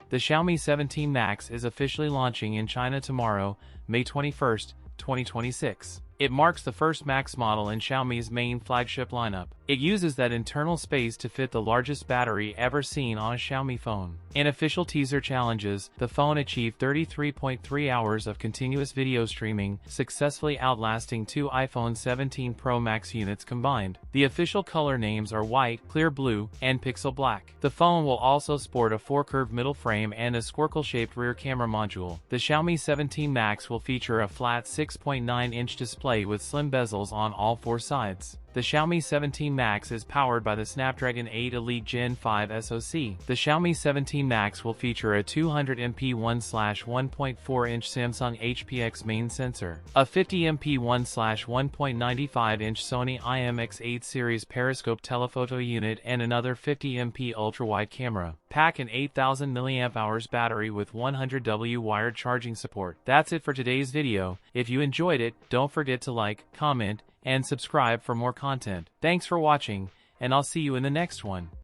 The Xiaomi 17 Max is officially launching in China tomorrow, May 21, 2026. It marks the first Max model in Xiaomi's main flagship lineup. It uses that internal space to fit the largest battery ever seen on a Xiaomi phone. In official teaser challenges, the phone achieved 33.3 hours of continuous video streaming, successfully outlasting two iPhone 17 Pro Max units combined. The official color names are white, clear blue, and pixel black. The phone will also sport a 4-curved middle frame and a squircle-shaped rear camera module. The Xiaomi 17 Max will feature a flat 6.9-inch display with slim bezels on all 4 sides. The Xiaomi 17 Max is powered by the Snapdragon 8 Elite Gen 5 SoC. The Xiaomi 17 Max will feature a 200MP 1/1.4-inch Samsung HPX main sensor, a 50MP 1/1.95-inch Sony IMX8 series periscope telephoto unit, and another 50MP ultra-wide camera. Pack an 8000 mAh battery with 100W wired charging support. That's it for today's video. If you enjoyed it, don't forget to like, comment, and subscribe for more content. Thanks for watching, and I'll see you in the next one.